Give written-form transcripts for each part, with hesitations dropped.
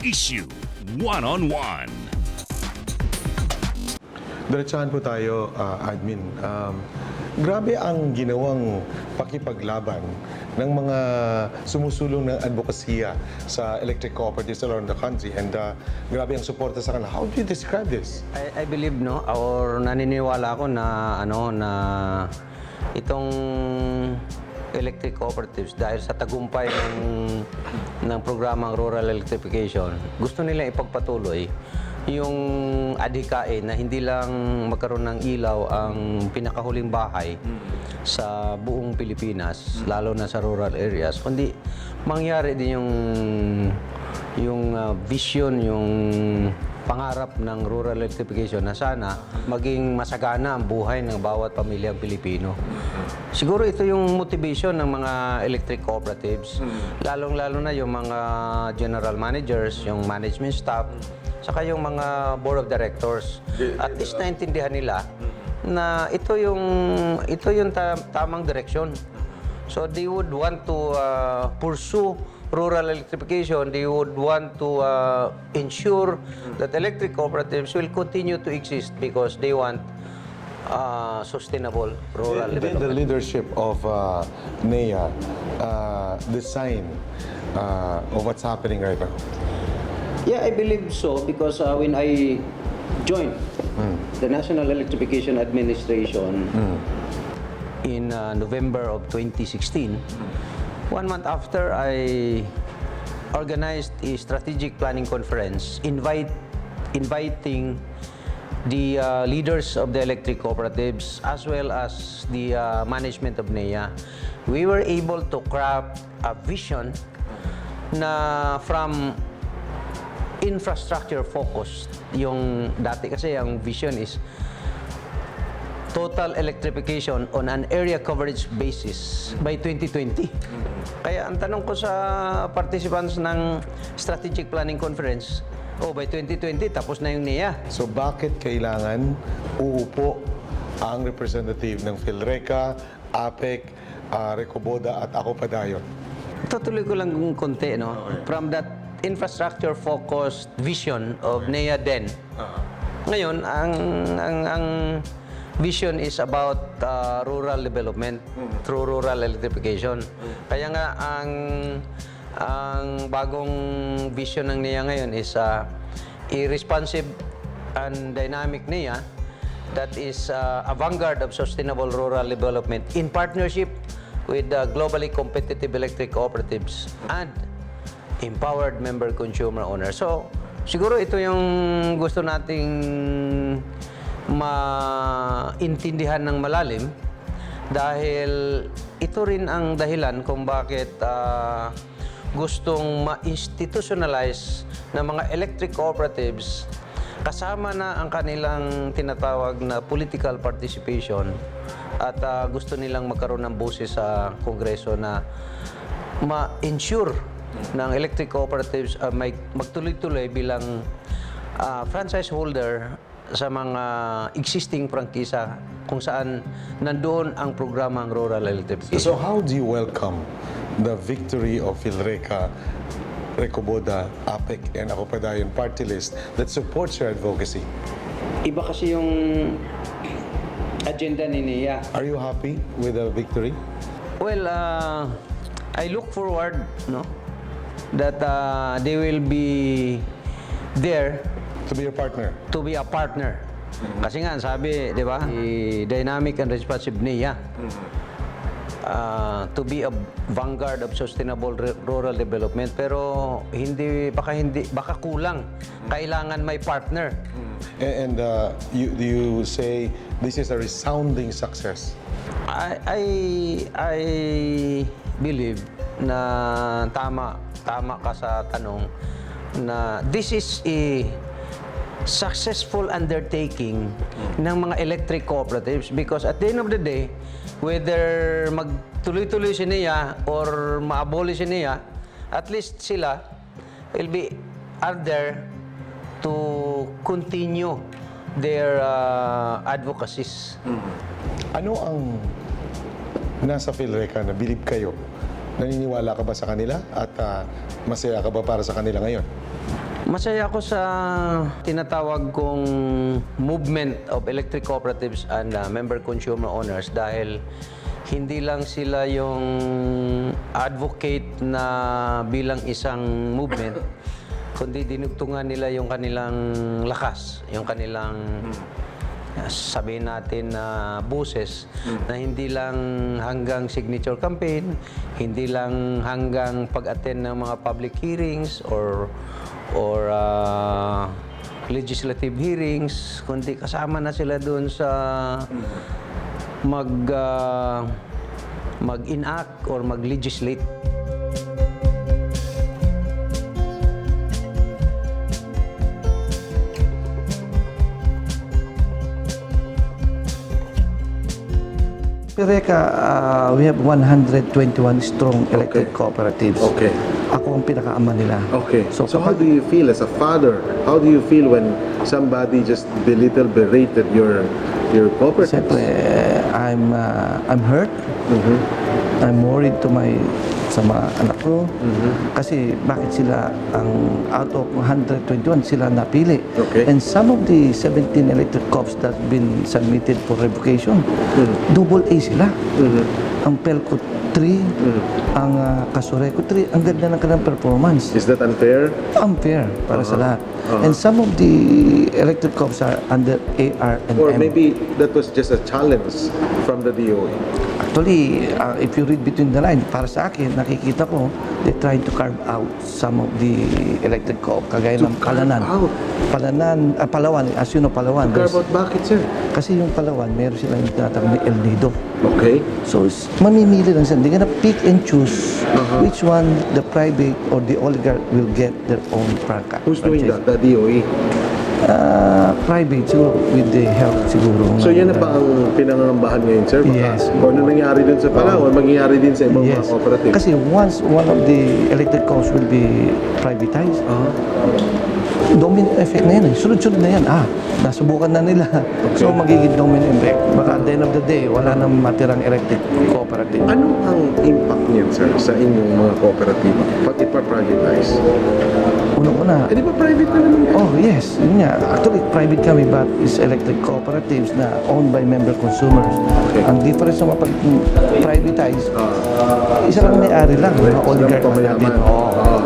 Isyu One-on-One. Diretsahan po tayo, admin. Grabe ang ginawang pakipaglaban ng mga sumusulong ng advokasya sa electric cooperatives around the country, and grabe ang suporta sa kanila. How do you describe this? I believe, no, or naniniwala ako na itong electric cooperatives, dahil sa tagumpay ng programang rural electrification, gusto nila ipagpatuloy yung adhikain na hindi lang magkaroon ng ilaw ang pinakahuling bahay sa buong Pilipinas, lalo na sa rural areas, kundi mangyari din yung vision, yung pangarap ng rural electrification na sana maging masagana ang buhay ng bawat pamilyang Pilipino. Siguro ito yung motivation ng mga electric cooperatives, lalong-lalo na yung mga general managers, yung management staff, saka yung mga board of directors. At least naintindihan nila na ito yung tamang direksyon. So they would want to pursue rural electrification. They would want to ensure that electric cooperatives will continue to exist because they want sustainable rural Did development. the leadership of NEA design of what's happening right now? Yeah, I believe so because when I joined the National Electrification Administration in November of 2016, 1 month after, I organized a strategic planning conference inviting the leaders of the electric cooperatives as well as the management of NEA. We were able to craft a vision na from infrastructure focused. Yung dati kasi ang vision is total electrification on an area coverage basis by 2020. Kaya ang tanong ko sa participants ng strategic planning conference, by 2020 tapos na yung NEA. So bakit kailangan uupo ang representative ng PhilReca, APEC, Recoboda at ako pa dayon? Tutuloy ko lang konti, no? From that infrastructure-focused vision of NEA then. Ngayon, ang vision is about rural development through rural electrification. Kaya nga, ang bagong vision ng NEA ngayon is a responsive and dynamic NEA that is a vanguard of sustainable rural development in partnership with globally competitive electric cooperatives and empowered member consumer owners. So, siguro ito yung gusto nating maintindihan ng malalim dahil ito rin ang dahilan kung bakit gustong ma-institutionalize ng mga electric cooperatives kasama na ang kanilang tinatawag na political participation at gusto nilang magkaroon ng boses sa Kongreso na ma-ensure ng electric cooperatives magtuloy-tuloy bilang franchise holder sa mga existing prangkisa kung saan nandoon ang programang rural electrification. So how do you welcome the victory of PhilReca, Recoboda, APEC, and ako pa dayon party list that supports your advocacy? Iba kasi yung agenda ni NEA. Are you happy with the victory? Well, I look forward, no, that they will be there To be your partner? to be a partner. Kasi nga, sabi, di ba, dynamic and responsive NEA, to be a vanguard of sustainable rural development. Pero baka kulang. Kailangan may partner. And you say this is a resounding success. I believe na tama ka sa tanong na this is a successful undertaking ng mga electric cooperatives because at the end of the day, whether magtuloy-tuloy si NEA or ma-abolish si NEA, at least sila are there to continue their advocacies. Ano ang nasa PhilReca na believe kayo? Naniniwala ka ba sa kanila at masaya ka ba para sa kanila ngayon? Masaya ako sa tinatawag kong movement of electric cooperatives and member consumer owners dahil hindi lang sila yung advocate na bilang isang movement, kundi dinugtungan nila yung kanilang lakas, yung kanilang sabihin natin na boses na hindi lang hanggang signature campaign, hindi lang hanggang pag-attend ng mga public hearings or legislative hearings, kundi kasama na sila doon sa mag-enact or mag-legislate. Pereka, we have 121 strong electric cooperatives. Okay. Ako ang pinakaama nila. Okay. So how kapag- do you feel as a father? How do you feel when somebody just berated your cooperative? Siyempre, I'm hurt. I'm worried sa mga anak ko. Kasi bakit sila out of 121 sila napili. Okay. And some of the 17 electric co-ops that been submitted for revocation, double A sila. Ang Pelco 3, ang Kasureco 3, ang ganda ng kanilang performance. Is that unfair? Unfair para sa lahat. And some of the electric co-ops are under AR and Or M. maybe that was just a challenge from the DOE? Actually, if you read between the lines, para sa akin, nakikita ko, they tried to carve out some of the electric co-op, kagaya ng Palanan. out? Palawan, as you know, Palawan. Care about bakit, sir? Kasi yung Palawan, meron silang tinatawag ni El Nido. Okay. So, mamimili lang sila. They're gonna pick and choose which one the private or the oligarch will get their own franchise. Who's doing that? The DOE? Private, siguro, with the help, siguro. So yan na ba ang pinangangambahan ngayon, sir? Baka Yes. kung ano nangyari dun sa Palawan, mangyayari din sa ibang mga Yes. cooperative. Kasi once one of the electric co-ops will be privatized, domino effect na yan eh. Sunod-sunod na yan. Nasubukan na nila. So magiging domino effect. Baka at the end of the day, wala nang matirang electric cooperative. Ano ang impact niyan, sir, sa inyong mga kooperatiba pag ipa-privatize? Unang-una, Eh, di ba private na naman yan? oh yes, yun nga. Actually, private kami but is electric cooperatives na owned by member consumers. Okay. Ang difference sa mga privatize, isa lang may-ari lang, mga oligarch na natin.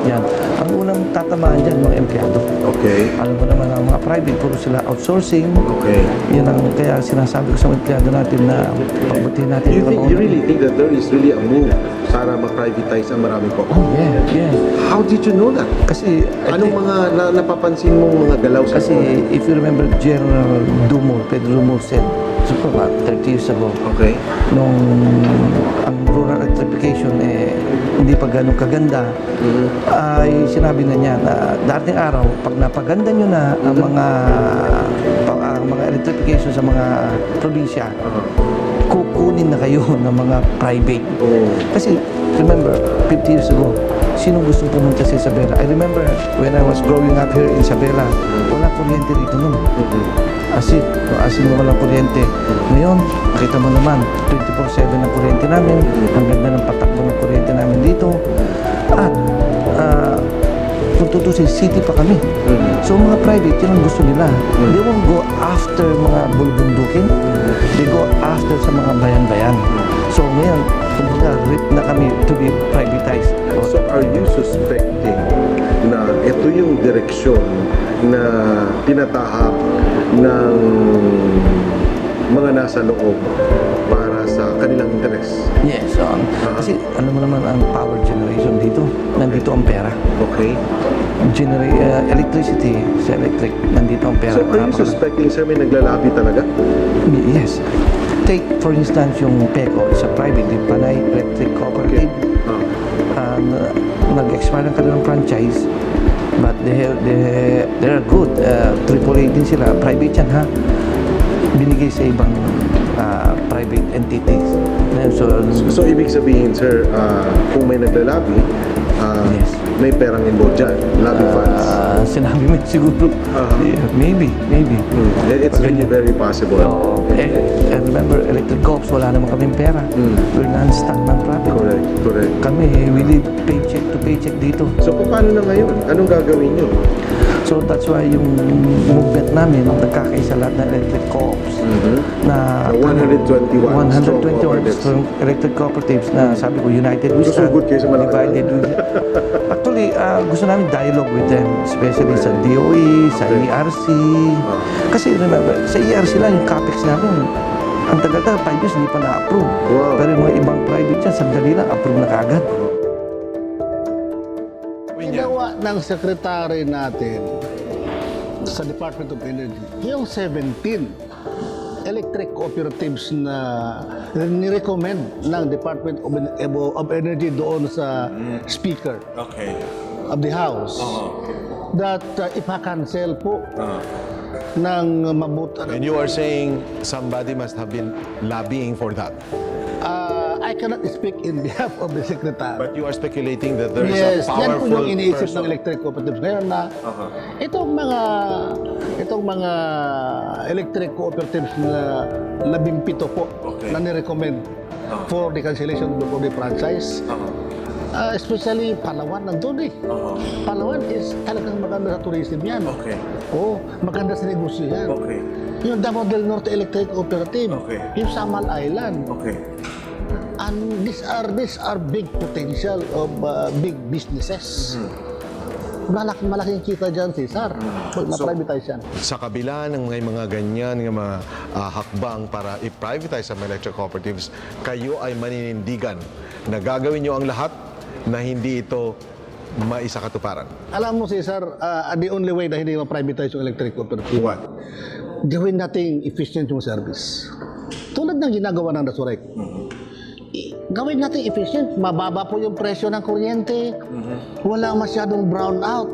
Yan. Ang unang tatamaan dyan, mga empleyado. Okay. Alam mo naman ang mga private, puro sila outsourcing. Okay. Yan ang kaya sinasabi ko sa mga empleyado natin na pagbutihin natin You ang trabaho you natin. really think that there is really a move para ma-privatize ang maraming Oh, cooperative? yeah. How did you know that? Kasi, Anong mga napapansin mong mga galaw sa kasi if you remember General Dumor, Pedro Dumor said, so about 30 years ago, Okay. nung ang rural electrification hindi pa ganun kaganda, ay sinabi na niya na dating araw, pag napaganda nyo na ang mga electrification sa mga probinsya, kukunin na kayo ng mga private. Kasi remember, 50 years ago, sino gusto pumunta sa Isabela? I remember when I was growing up here in Isabela, wala kuryente dito nun. As in walang kuryente. Ngayon, nakita mo naman, 24/7 ang kuryente namin, ang ganda ng patakbo ng kuryente namin dito. At kung tutusin, city pa kami. So mga private, yun ang gusto nila. They won't go after mga bulbundukin. They go after sa mga bayan-bayan. So ngayon, kumbaga, rip na kami to be privatized. So are you suspecting na ito yung direksyon na tinatahak ng mga nasa loob para sa kanilang interes? Yes, kasi alam mo naman ang power generation dito, nandito ang pera. Okay. Electricity sa electric, nandito ang pera. So are you suspecting, sir, may naglalabi talaga? Yes. Take for instance yung PECO, is a private, the Panay Electric Cooperative. Nag-expire ang kanilang franchise, but they're good. AAA din sila, private yan ha. Binigay sa ibang private entities. So ibig sabihin, sir, kung may naglalabi, Yes. may perang involved dyan, lobby funds. sinabi mo siguro. Yeah, maybe. It's really very possible. I remember electric co-ops, wala naman kaming pera. We're non-stock non-profit. Correct. Kami, we live paycheck to paycheck dito. So paano na ngayon? Anong gagawin nyo? So that's why yung movement namin, nagkakaisa lahat ng electric co-ops na The 121 strong electric cooperatives na sabi ko, united we stand, Susugod kayo sa malaki. divided we Actually, gusto namin dialogue with them, especially sa DOE, sa ERC. Kasi remember, sa ERC lang yung capex namin, ang tagal-tagal, 5 years, hindi pa na-approve. Wow. Pero yung mga ibang private dyan, sandali lang, approve na kagad. Ginawa ng sekretary natin sa Department of Energy, yung 17 electric cooperatives na nirecommend ng Department of Energy doon sa Speaker of the House that ipakancel po ng mabuti. And you are saying somebody must have been lobbying for that. I cannot speak in behalf of the Secretary. But you are speculating that there is Yes, a yan po powerful yung iniisip person. ng electric cooperatives ngayon na itong mga electric cooperatives na 17 po na nirecommend for the cancellation of the franchise. Especially Palawan nandun eh. Palawan is talagang maganda sa tourism yan. Oo, maganda sa negosyo yan. Yung Davao del Norte Electric Cooperative, yung Samal Island. And these are big potential of big businesses. Malaking kita dyan, Cesar. Na-privatize yan. Sa kabila ng mga ganyan ng mga hakbang para i-privatize ang electric cooperatives, kayo ay maninindigan na gagawin nyo ang lahat na hindi ito maisakatuparan. Alam mo, Cesar, the only way na hindi ma-privatize yung electric cooperative. What? Gawin nating efficient yung service. Tulad ng ginagawa ng Dasurek. Gawin natin efficient, mababa po yung presyo ng kuryente, wala masyadong brownout.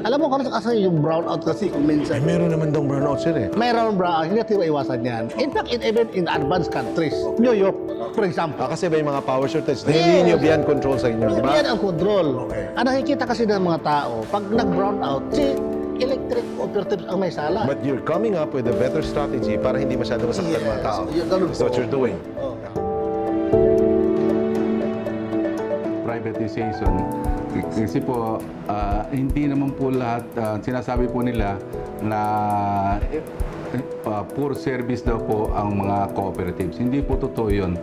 Alam mo kung kasi yung brownout kasi kung minsan. Meron naman daw burnout sir eh. Mayroon brownout, hindi natin maiwasan yan. In fact, even in advanced countries, New York, for example. Kasi may mga power shortage, hindi nyo beyond control sa inyo, di ba? Yan ang control. Ang nakikita kasi ng mga tao, pag nag-brownout, si electric cooperatives ang may sala. But you're coming up with a better strategy para hindi masyado masaktan mga tao. Ganun That's what po. you're doing. Privatization kasi po hindi naman po lahat sinasabi po nila na poor service daw po ang mga cooperatives. Hindi po totoo yun.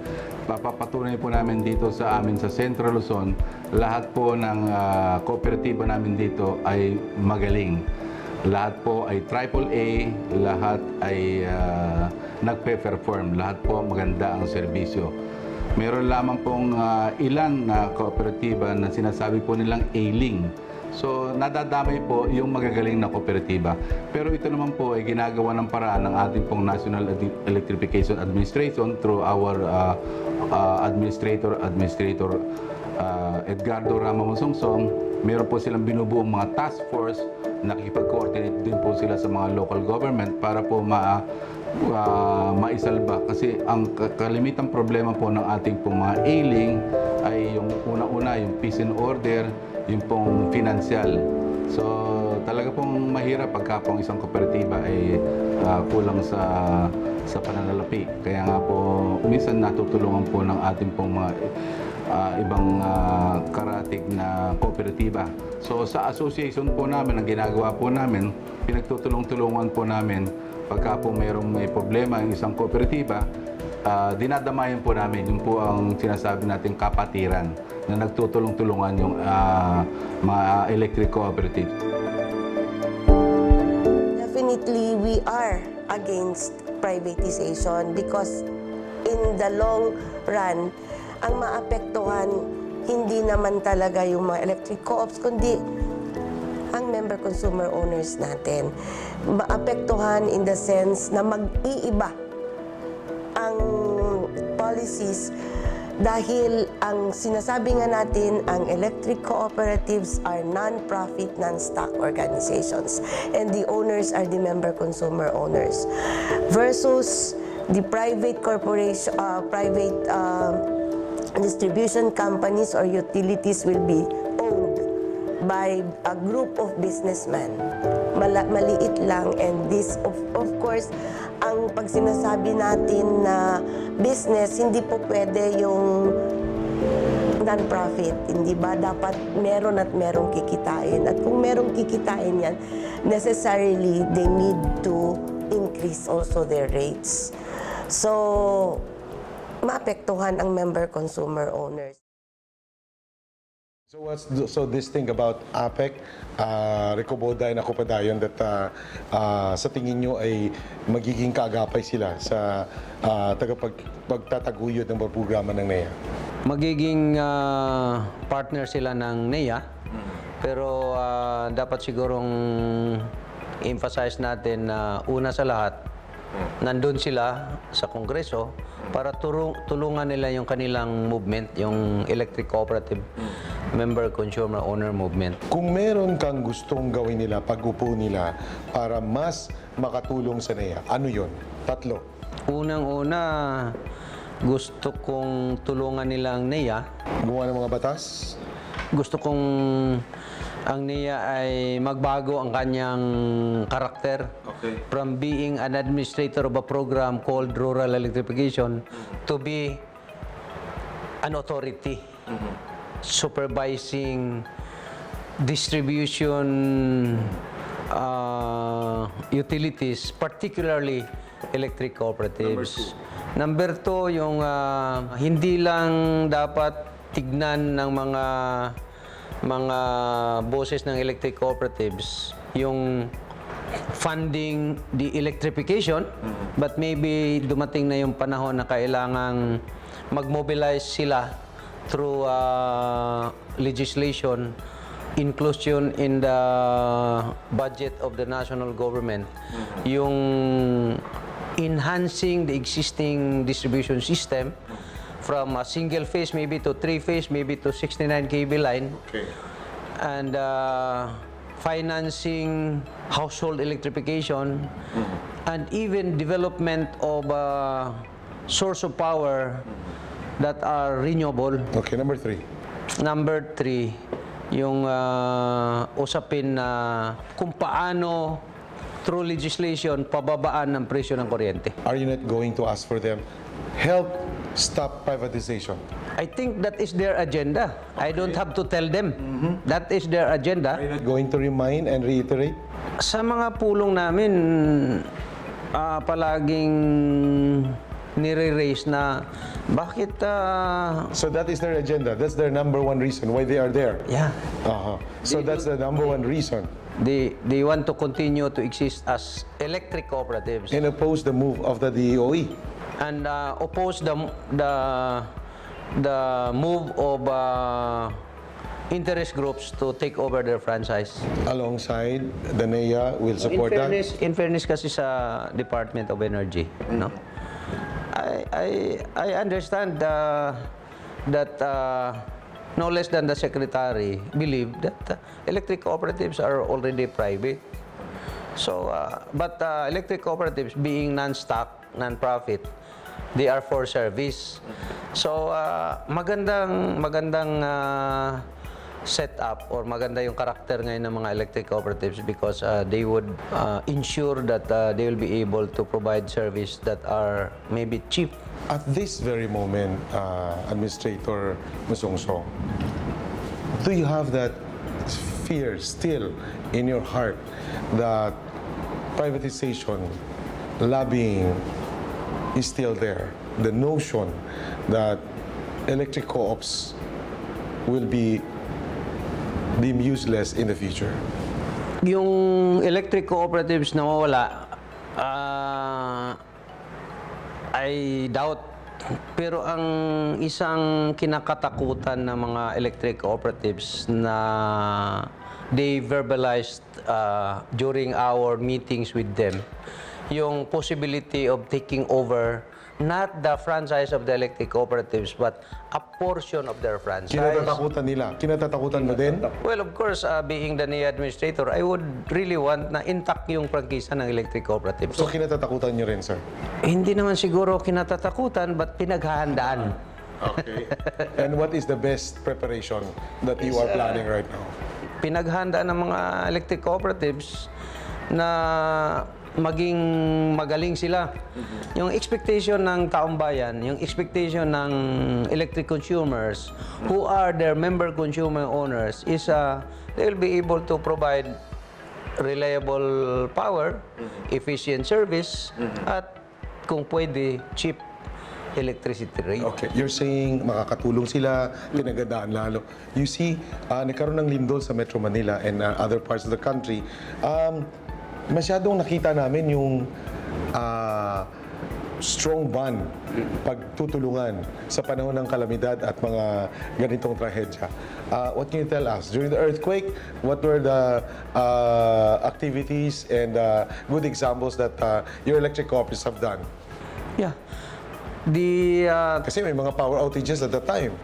Papapatunay po namin dito sa amin sa Central Luzon, lahat po ng kooperatiba namin dito ay magaling. Lahat po ay AAA, lahat ay nagpe-perform, lahat po maganda ang serbisyo. Meron lamang pong ilan na kooperatiba na sinasabi po nilang ailing. So, nadadamay po yung magagaling na kooperatiba. Pero ito naman po ay ginagawa ng paraan ng ating pong National Electrification Administration through our Administrator Edgardo Rama Masongsong. Meron po silang binubuong mga task force, nakikipag-coordinate din po sila sa mga local government para po maisalba. Kasi ang kalimitang problema po ng ating pong mga ailing ay yung una-una, yung peace and order, yung pong financial. So talaga pong mahirap pagka pong isang kooperatiba ay kulang sa pananalapi. Kaya nga po minsan natutulungan po ng ating pong mga ibang karatig na kooperatiba. So sa association po namin, ang ginagawa po namin, pinagtutulong-tulungan po namin pagka po may problema ang isang kooperatiba, dinadamayan po namin. Yun po ang sinasabi nating kapatiran na nagtutulong-tulungan yung mga electric cooperatives. Definitely, we are against privatization because in the long run, ang maapektuhan hindi naman talaga yung mga electric co-ops, kundi ang member consumer owners natin. Maapektuhan in the sense na mag-iiba ang policies dahil ang sinasabi nga natin, ang electric cooperatives are non-profit, non-stock organizations and the owners are the member consumer owners versus the private corporation, distribution companies or utilities will be owned by a group of businessmen. Maliit lang, and this of course, ang pag sinasabi natin na business, hindi po pwede yung non-profit, hindi ba? Dapat meron at merong kikitain. At kung merong kikitain yan, necessarily they need to increase also their rates. So, maapektuhan ang member consumer owners. So this thing about APEC, Recoboda and Akopadayon that sa tingin nyo ay magiging kaagapay sila sa pagtataguyod ng programa ng NEA? Magiging partner sila ng NEA, pero dapat sigurong emphasize natin na una sa lahat, nandun sila sa Kongreso para tulungan nila yung kanilang movement, yung Electric Cooperative Member Consumer Owner Movement. Kung meron kang gustong gawin nila, pag-upo nila, para mas makatulong sa NEA, ano yun? 3. Unang-una, gusto kong tulungan nila ang NEA. Gumawa ng mga batas? Gusto kong ang NEA ay magbago ang kanyang karakter from being an administrator of a program called Rural Electrification to be an authority supervising distribution utilities, particularly electric cooperatives. Number 2, yung hindi lang dapat tignan ng mga boses ng electric cooperatives yung funding the electrification, but maybe dumating na yung panahon na kailangang mag-mobilize sila through legislation, inclusion in the budget of the national government, yung enhancing the existing distribution system from a single phase maybe to 3-phase, maybe to 69 kV line. And financing household electrification, and even development of source of power that are renewable. Okay, number 3. Number 3, yung usapin na kung paano through legislation pababaan ng presyo ng kuryente. Are you not going to ask for them, help stop privatization? I think that is their agenda. I don't have to tell them. That is their agenda. Are you not going to remind and reiterate? Sa mga pulong namin, palaging nire-raise na bakit... So that is their agenda. That's their number 1 reason why they are there. Yeah. So that's the number 1 reason. They want to continue to exist as electric cooperatives And oppose the move of the DOE. and oppose the move of interest groups to take over their franchise. Alongside, the NEA will support that. In fairness kasi sa Department of Energy, no? I understand that no less than the secretary believe that electric cooperatives are already private. So, but electric cooperatives being non-stock, non-profit, they are for service. So, magandang set up or maganda yung karakter ngayon ng mga electric cooperatives because they would ensure that they will be able to provide service that are maybe cheap. At this very moment, Administrator Masongsong, do you have that fear still in your heart that privatization, lobbying is still there? The notion that electric co-ops will be deemed useless in the future? Yung electric cooperatives na mawala, I doubt. Pero ang isang kinakatakutan ng mga electric cooperatives na they verbalized during our meetings with them, yung possibility of taking over not the franchise of the electric cooperatives, but a portion of their franchise. Kinatatakutan nila. Kinatatakutan mo din? Well, of course, being the NEA administrator, I would really want na intact yung prangkisa ng electric cooperatives. So kinatatakutan nyo rin, sir? Hindi naman siguro kinatatakutan, but pinaghahandaan. Okay. And what is the best preparation that you are planning right now? pinaghanda ng mga electric cooperatives na maging magaling sila. Yung expectation ng taong bayan, yung expectation ng electric consumers who are their member consumer owners is they will be able to provide reliable power, efficient service, at kung pwede, cheap electricity rate. Okay, you're saying makakatulong sila, tinagandaan lalo. You see, nagkaroon ng lindol sa Metro Manila and other parts of the country. Masyadong nakita namin yung strong bond, pagtutulungan sa panahon ng kalamidad at mga ganitong trahedya. What can you tell us? During the earthquake, what were the activities and good examples that your electric cooperatives have done? Yeah. Kasi may mga power outages at the time.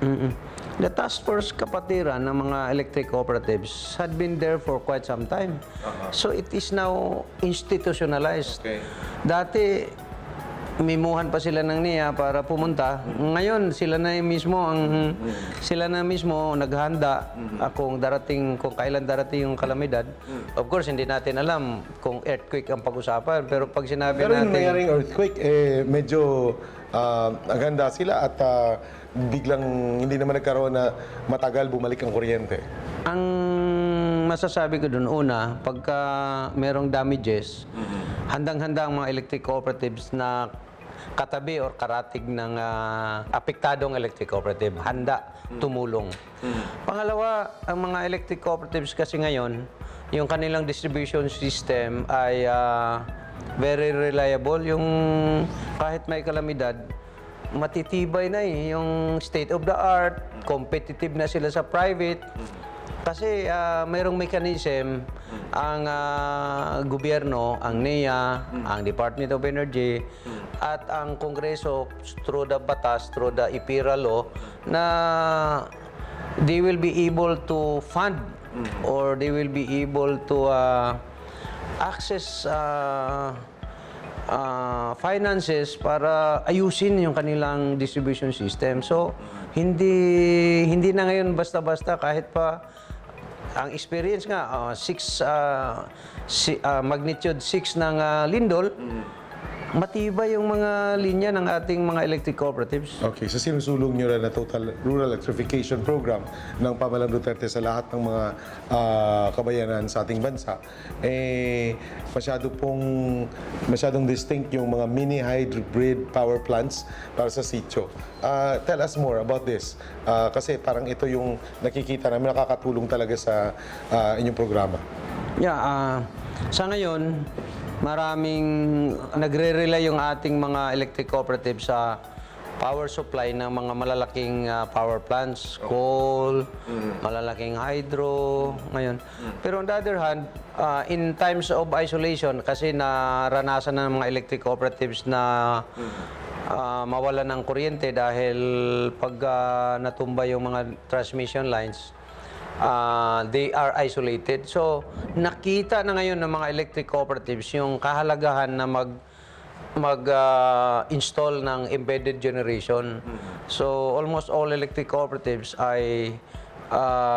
The task force kapatiran ng mga electric cooperatives had been there for quite some time. So it is now institutionalized. Okay. Dati, mimuhan pa sila ng NEA para pumunta. Ngayon, sila na mismo naghanda kung kailan darating yung kalamidad. Of course, hindi natin alam kung earthquake ang pag-usapan. Pero pag sinabi Pero natin... yung nangyaring earthquake, medyo naghanda sila at biglang hindi naman nagkaroon na matagal bumalik ang kuryente. Ang masasabi ko doon, una, pagka merong damages, handang-handa ang mga electric cooperatives na katabi or karatig ng apektadong electric cooperative. Handa tumulong. Pangalawa, ang mga electric cooperatives kasi ngayon, yung kanilang distribution system ay very reliable. Yung kahit may kalamidad, matitibay na yung state of the art, competitive na sila sa private. Kasi mayroong mechanism ang gobyerno, ang NEA, ang Department of Energy, at ang Kongreso through the batas, through the IPIRA law, na they will be able to fund or they will be able to access finances para ayusin yung kanilang distribution system. So, hindi na ngayon basta-basta kahit pa ang experience nga, magnitude 6 ng lindol, matibay yung mga linya ng ating mga electric cooperatives. Okay, so sinusulong nyo na total rural electrification program ng pamahalaan Duterte sa lahat ng mga kabayanan sa ating bansa. Masyadong distinct yung mga mini hybrid power plants para sa sitio. Tell us more about this. Kasi parang ito yung nakikita namin nakakatulong talaga sa inyong programa. Yeah, sa ngayon, maraming nagre-rely yung ating mga electric cooperatives sa power supply ng mga malalaking power plants, coal, malalaking hydro, ngayon. Pero on the other hand, in times of isolation, kasi naranasan ng mga electric cooperatives na mawalan ng kuryente dahil pag natumba yung mga transmission lines, they are isolated. So, nakita na ngayon ng mga electric cooperatives yung kahalagahan na mag-install ng embedded generation. So, almost all electric cooperatives ay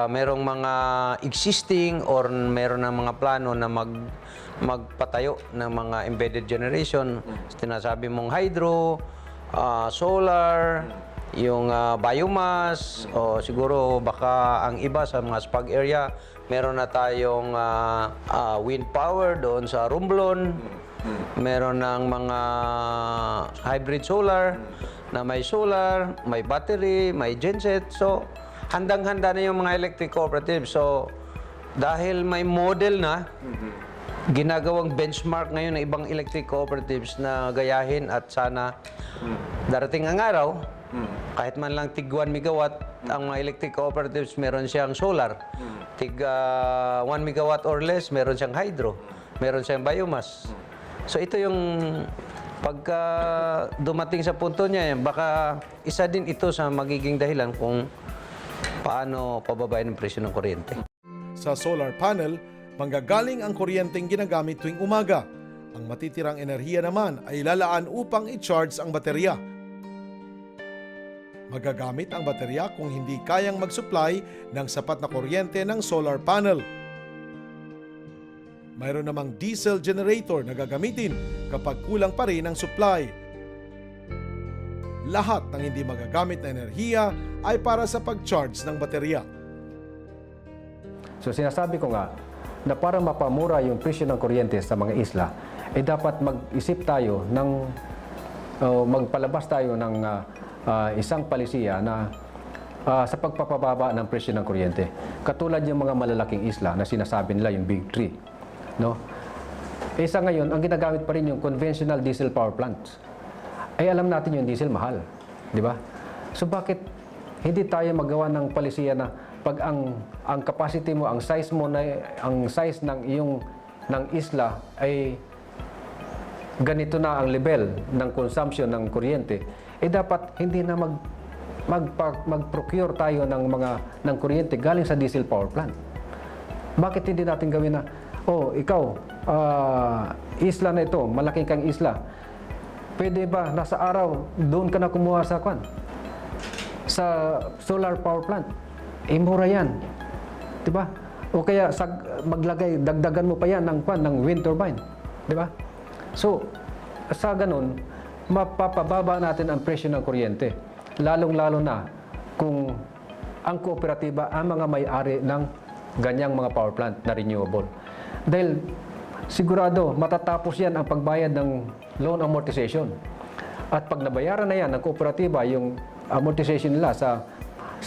merong mga existing or meron ng mga plano na magpatayo ng mga embedded generation. Tinasabi mong hydro, solar, yung biomass, o siguro baka ang iba sa mga spag area, meron na tayong wind power doon sa Romblon, meron ng mga hybrid solar na may solar, may battery, may genset. So, handang-handa na yung mga electric cooperatives. So, dahil may model na, ginagawang benchmark ngayon ng ibang electric cooperatives na gayahin at sana darating ang araw, kahit man lang tig 1 megawatt, ang mga electric cooperatives meron siyang solar. Tig 1 megawatt or less, meron siyang hydro. Meron siyang biomass. So ito yung pagka dumating sa punto niya, baka isa din ito sa magiging dahilan kung paano pababain ang presyo ng kuryente. Sa solar panel, manggagaling ang kuryenteng ginagamit tuwing umaga. Ang matitirang enerhiya naman ay lalaan upang i-charge ang baterya. Magagamit ang baterya kung hindi kayang mag-supply ng sapat na kuryente ng solar panel. Mayroon namang diesel generator na gagamitin kapag kulang pa rin ang supply. Lahat ng hindi magagamit na enerhiya ay para sa pag-charge ng baterya. So sinasabi ko nga na para mapamura yung presyo ng kuryente sa mga isla, dapat mag-isip tayo ng magpalabas tayo ng isang palisiya na sa pagpapababa ng presyo ng kuryente. Katulad yung mga malalaking isla na sinasabi nila yung Big Three. No? Sa ngayon, ang ginagamit pa rin yung conventional diesel power plants. Ay alam natin yung diesel mahal, di ba? So bakit hindi tayo magawa ng palisiya na pag ang capacity mo, ang size mo na ang size ng iyong isla ay ganito na ang level ng consumption ng kuryente, dapat hindi na mag-procure tayo ng kuryente galing sa diesel power plant. Bakit hindi natin gawin na, ikaw, isla na ito, malaki kang isla, pwede ba nasa araw doon ka na kumuha sa solar power plant? Mura yan, di ba? O kaya dagdagan mo pa yan ng wind turbine, di ba? So, sa ganun, mapapababa natin ang presyo ng kuryente. Lalong-lalo na kung ang kooperatiba ang mga may-ari ng ganyang mga power plant na renewable. Dahil sigurado matatapos yan ang pagbayad ng loan amortization. At pag nabayaran na yan ng kooperatiba yung amortization nila sa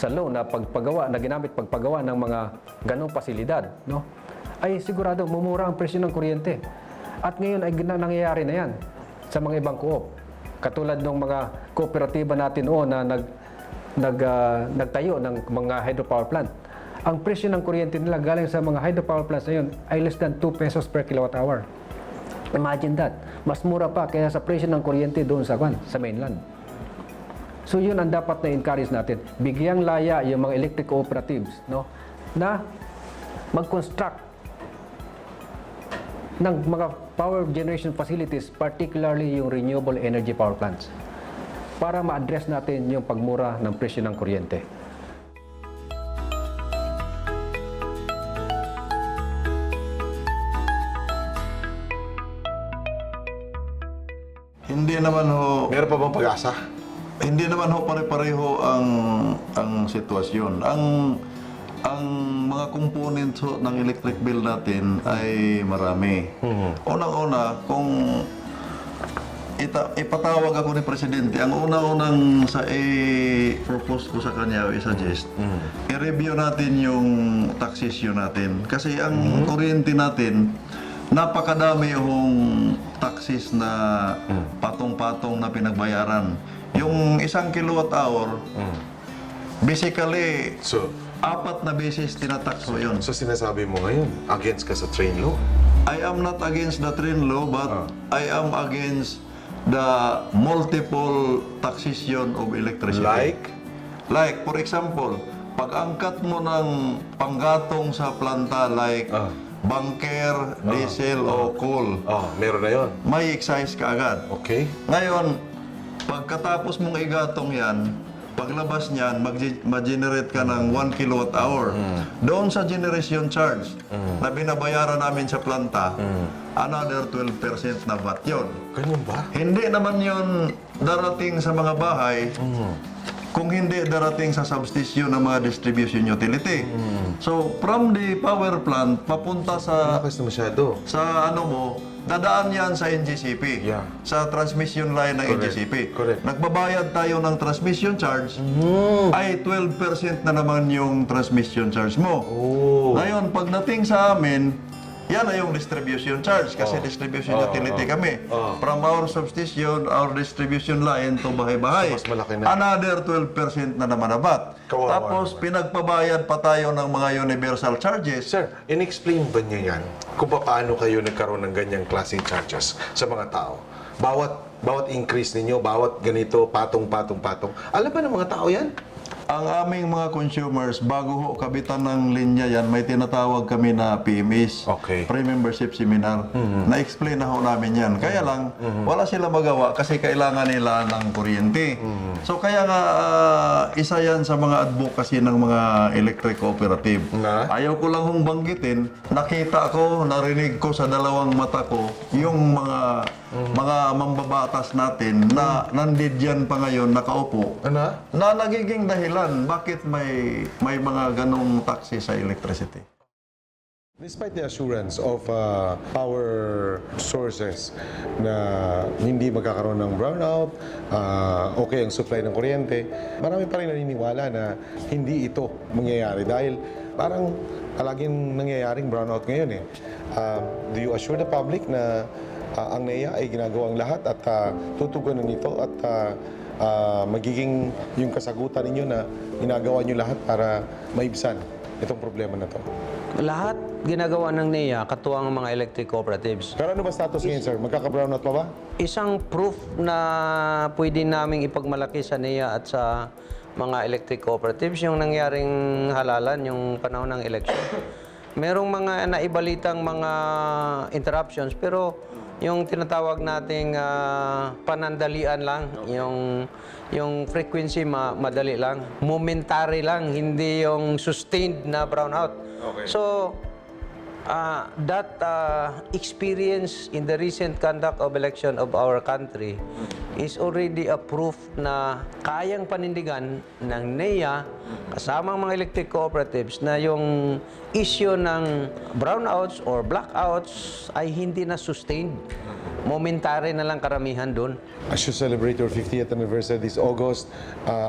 loan na ginamit pagpagawa ng mga ganong pasilidad, no? Ay sigurado mumura ang presyo ng kuryente. At ngayon ay nangyayari na yan sa mga ibang co-op. Katulad ng mga kooperatiba natin na nagtayo ng mga hydropower plant. Ang presyo ng kuryente nila galing sa mga hydropower plants na yun ay less than 2 pesos per kilowatt hour. Imagine that. Mas mura pa kaya sa presyo ng kuryente doon sa mainland. So yun ang dapat na encourage natin. Bigyang laya yung mga electric cooperatives, no, na mag-construct ng mga power generation facilities, particularly yung renewable energy power plants, para ma-address natin yung pagmura ng presyo ng kuryente. Hindi naman ho, Meron pa bang pag-asa? hindi naman ho pare-pareho ang sitwasyon. Ang mga components ho ng electric bill natin ay marami. Unang-una, kung ipatawag ako ni Presidente, ang unang sa i-propose ko sa kanya o i-suggest, i-review natin yung taxation natin. Kasi ang kuryente natin, napakadami yung taxes na patong-patong na pinagbayaran. Yung 1 kilowatt hour, basically, So, 4 na beses tinatax ko yun. so sinasabi mo ngayon, against ka sa train law? I am not against the train law, but I am against the multiple taxation of electricity. Like, for example, pag-angkat mo ng panggatong sa planta like bunker, diesel o coal, Meron na yon. may excise ka agad. Okay. Ngayon, pagkatapos mong igatong yan, paglabas niyan, mag-generate ka ng 1 kilowatt hour. Doon sa generation charge na binabayaran namin sa planta, another 12% na VAT yun. Ganun ba? Hindi naman yun darating sa mga bahay kung hindi darating sa substation ng mga distribution utility. So, from the power plant, papunta sa Malakas na masyado. dadaan yan sa NGCP, Yeah. sa transmission line ng NGCP. Correct. Nagbabayad tayo ng transmission charge, ay 12% na naman yung transmission charge mo. Ngayon, pagdating sa amin, yan na yung distribution charge kasi distribution utility kami. From our substation, our distribution line to bahay-bahay. So, mas malaki na. Another 12% na naman na VAT. Kawawa Tapos, pinagpabayad pa tayo ng mga universal charges. Sir, in-explain ba niyo yan kung paano kayo nagkaroon ng ganyang klaseng charges sa mga tao? Bawat increase ninyo, bawat ganito, patong. Alam ba ng mga tao yan? ang aming mga consumers, bago ho kabitan ng linya yan, may tinatawag kami na PMS, Okay. Pre-Membership Seminar. Na-explain na ho namin yan. Kaya lang, wala sila magawa kasi kailangan nila ng kuryente. So kaya nga, isa yan sa mga advocacy ng mga electric cooperative. Ayaw ko lang hong banggitin, nakita ko, narinig ko sa dalawang mata ko, yung mga mambabatas natin na nandidyan pa ngayon nakaupo na nagiging dahilan bakit may mga ganong taxi sa electricity. Despite the assurance of power sources na hindi magkakaroon ng brownout, okay ang supply ng kuryente, marami pa rin naniniwala na hindi ito mangyayari dahil parang palaging nangyayaring brownout ngayon eh. Do you assure the public na ang NEA ay ginagawang lahat at tutugunan nito at magiging yung kasagutan ninyo na ginagawa nyo lahat para maibsan itong problema na to? Lahat ginagawa ng NEA, katuwang ang mga electric cooperatives. Pero ano ba status ngayon, sir? Magkaka-brownout pa ba? Isang proof na pwede naming ipagmalaki sa NEA at sa mga electric cooperatives yung nangyaring halalan yung panahon ng election. Merong mga naibalitang mga interruptions pero yung tinatawag nating panandalian lang, yung frequency madali lang, momentary lang, hindi yung sustained na brownout. Okay. So, that experience in the recent conduct of election of our country is already a proof na kayang panindigan ng NEA kasama ang mga electric cooperatives na yung issue ng brownouts or blackouts ay hindi na sustained. Momentary na lang karamihan doon. As you celebrate your 50th anniversary this August,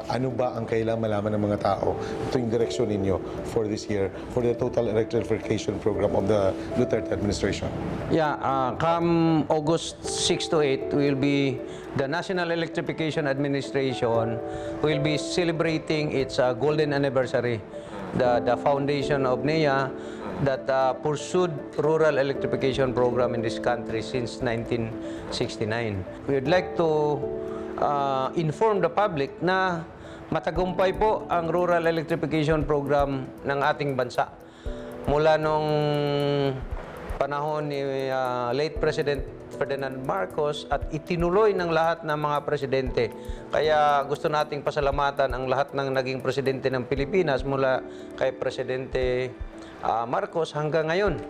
ano ba ang kailangan malaman ng mga tao tuwing direksyon ninyo for this year, for the total electrification program of the Duterte administration? Yeah, come August 6 to 8 will be the National Electrification Administration will be celebrating its golden anniversary. The foundation of NEA that pursued rural electrification program in this country since 1969. We would like to inform the public na matagumpay po ang rural electrification program ng ating bansa. Mula nung panahon ni late President Ferdinand Marcos at itinuloy ng lahat ng mga presidente. Kaya gusto nating pasalamatan ang lahat ng naging presidente ng Pilipinas mula kay Presidente Marcos hanggang ngayon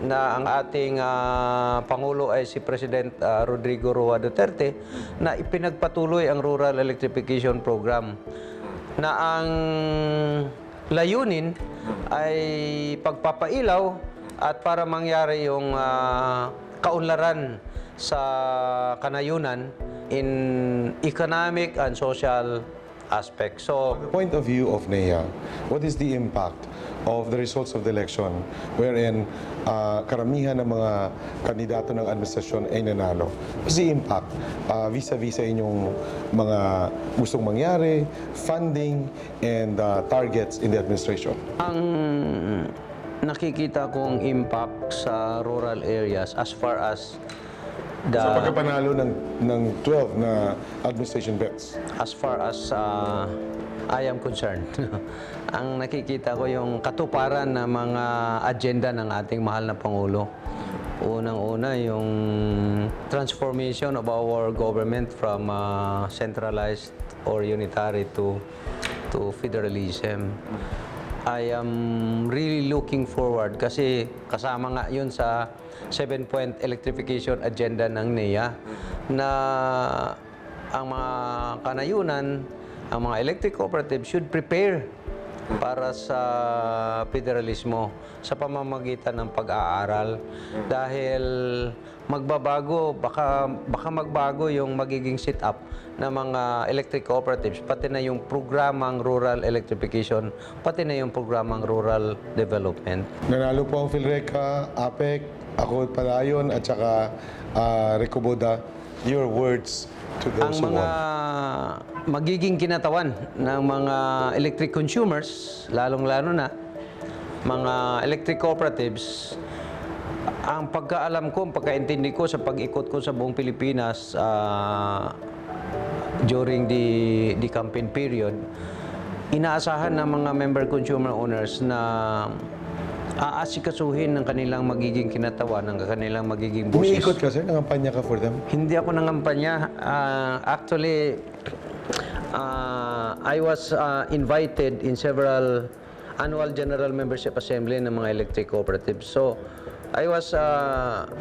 na ang ating Pangulo ay si President Rodrigo Roa Duterte na ipinagpatuloy ang Rural Electrification Program na ang layunin ay pagpapailaw at para mangyari yung kaunlaran sa kanayunan in economic and social aspects. So, the point of view of NEA, what is the impact of the results of the election wherein karamihan ng mga kandidato ng administrasyon ay nanalo? What's the impact vis-a-vis sa inyong mga gustong mangyari, funding, and targets in the administration? ang nakikita kong impact sa rural areas as far as Sa pagkapanalo ng 12 na administration bets. as far as I am concerned, ang nakikita ko yung katuparan ng mga agenda ng ating mahal na Pangulo. Unang-una, yung transformation of our government from centralized or unitary to federalism. I am really looking forward kasi kasama nga yun sa 7-point electrification agenda ng NEA na ang mga kanayunan, ang mga electric cooperatives should prepare para sa federalismo sa pamamagitan ng pag-aaral dahil magbabago, baka magbago yung magiging setup ng mga electric cooperatives, pati na yung programang rural electrification, pati na yung programang rural development. Nanalo po ang PhilReca, APEC, ako Palayon, at saka Recoboda. Your words to those Ang who mga won. magiging kinatawan ng mga electric consumers, lalong-lalo na mga electric cooperatives, ang pagkaalam ko, ang pagkaintindi ko sa pag-ikot ko sa buong Pilipinas during the campaign period, inaasahan ng mga member consumer owners na aasikasuhin ng kanilang magiging kinatawan, ng kanilang magiging busis. Umiikot ka, sir? Nangampanya ka for them? Hindi ako nangampanya. Actually, I was invited in several annual general membership assembly ng mga electric cooperatives. So, I was...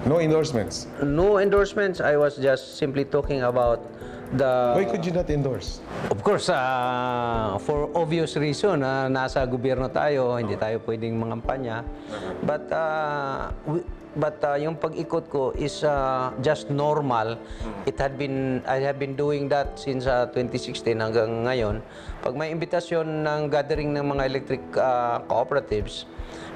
No endorsements? No endorsements. I was just simply talking about the... Why could you not endorse? Of course, for obvious reason, nasa gobyerno tayo, hindi tayo pwedeng mangampanya. But yung pag-ikot ko is just normal. I have been doing that since 2016 hanggang ngayon. Pag may imbitasyon ng gathering ng mga electric cooperatives,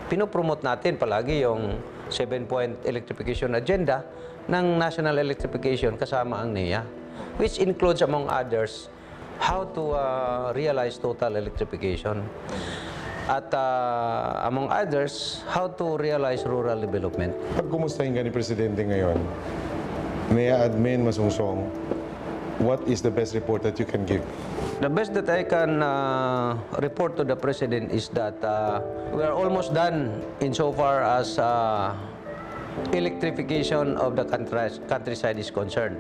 pinopromote natin palagi yung 7-point electrification agenda ng national electrification kasama ang NEA, which includes among others how to realize total electrification. At among others, how to realize rural development. Pag kumustahin ka ni Presidente ngayon, NEA Admin Masongsong, what is the best report that you can give? The best that I can report to the President is that we are almost done insofar as electrification of the countryside is concerned.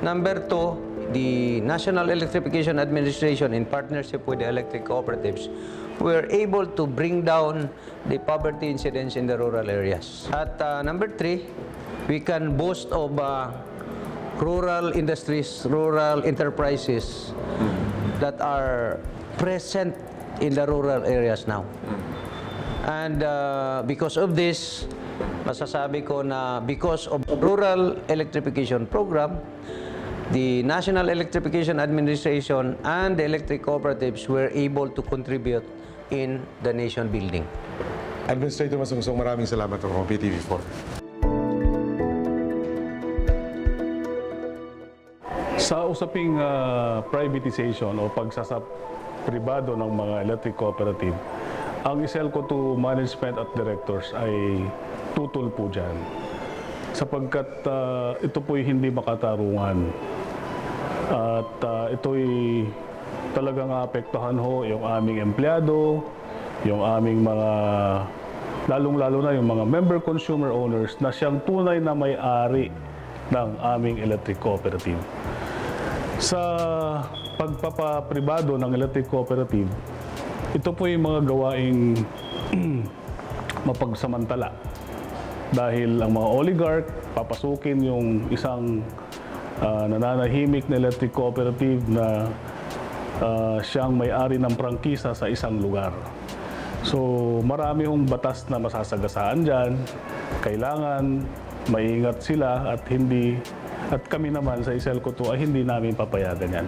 Number 2, the National Electrification Administration, in partnership with the electric cooperatives, were able to bring down the poverty incidence in the rural areas. At number 3, we can boast of rural industries, rural enterprises that are present in the rural areas now. And because of this, masasabi ko na because of rural electrification program, the National Electrification Administration and the electric cooperatives were able to contribute in the nation building. Administrator Masongsong, maraming salamat po, PTV4. Sa usaping privatization o pagsasapribado ng mga electric cooperative, ang ISELCO to management at directors ay tutol po dyan. Sapagkat ito po'y hindi makatarungan. At ito'y talagang apektuhan ho yung aming empleyado, yung aming mga, lalong-lalo na yung mga member consumer owners na siyang tunay na may-ari ng aming electric cooperative. Sa pagpapapribado ng electric cooperative, ito po yung mga gawaing mapagsamantala. Dahil ang mga oligarch, papasukin yung isang nananahimik na electric cooperative na siyang may-ari ng prangkisa sa isang lugar. So marami hong batas na masasagasaan dyan. Kailangan maingat sila at kami naman sa ISELCO 2 ay hindi namin papayagan yan.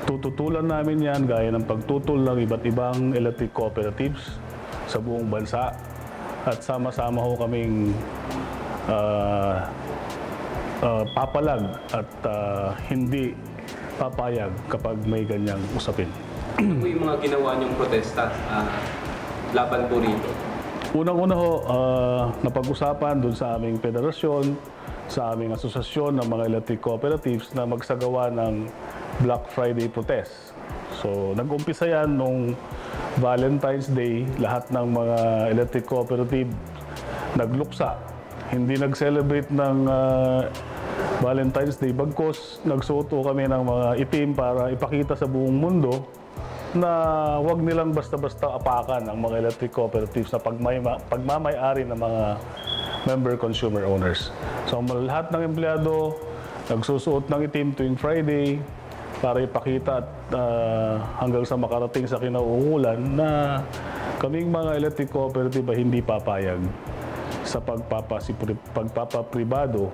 Tututulan namin yan gaya ng pagtutol ng iba't ibang electric cooperatives sa buong bansa at sama-sama ho kaming papalag at hindi papayag kapag may ganyang usapin. Ano po yung mga ginawa niyong protesta laban po rito? Unang-una ho, napag-usapan doon sa aming federasyon, sa aming asosasyon ng mga electric cooperatives na magsagawa ng Black Friday protest. So, nag-umpisa yan nung Valentine's Day, lahat ng mga electric cooperative nagluksa. Hindi nag-celebrate ng Valentine's Day, bagkos nagsuot kami ng mga itim para ipakita sa buong mundo na wag nilang basta-basta apakan ang mga electric cooperatives na pagmamay-ari ng mga member consumer owners. So lahat ng empleyado nagsusuot ng itim tuwing Friday para ipakita at hanggang sa makarating sa kinauukulan na kaming mga electric cooperative ay hindi papayag sa pagpapapribado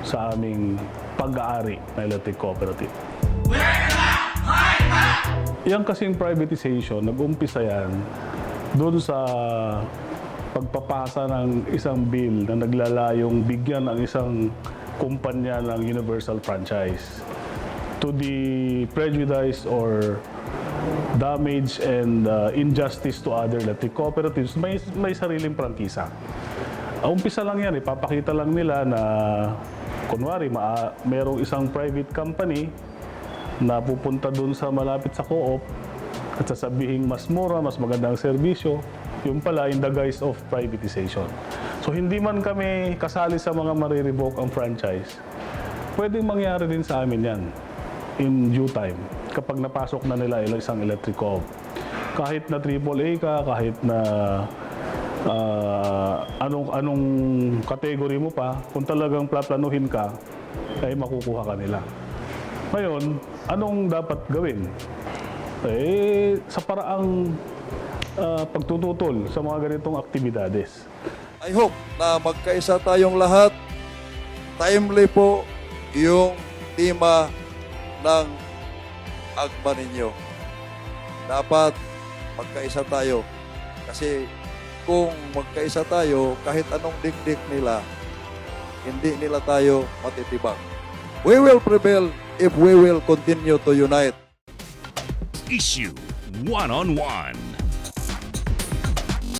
sa aming pag-aari ng electric cooperative. Yan kasing privatization, nag-umpisa yan doon sa pagpapasa ng isang bill na naglalayong bigyan ang isang kumpanya ng universal franchise to the prejudice or damage and injustice to other electric cooperatives. May sariling prangkisa. Umpisa lang yan, ipapakita lang nila na kunwari merong isang private company na pupunta doon sa malapit sa co-op at sasabihin mas mura, mas magandang serbisyo, yung pala in the guise of privatization. So hindi man kami kasali sa mga marirevoke ang franchise, pwedeng mangyari din sa amin yan in due time kapag napasok na nila isang electric co-op. Kahit na AAA ka, kahit na anong category mo pa, kung talagang plaplanuhin ka, ay makukuha ka nila. Ngayon, anong dapat gawin? Sa paraang pagtututol sa mga ganitong aktibidades. I hope na magkaisa tayong lahat. Timely po yung tema ng agma ninyo. Dapat magkaisa tayo. Kasi kung magkaisa tayo, kahit anong dikdik nila, hindi nila tayo matitibag. We will prevail if we will continue to unite. Isyu One-on-One.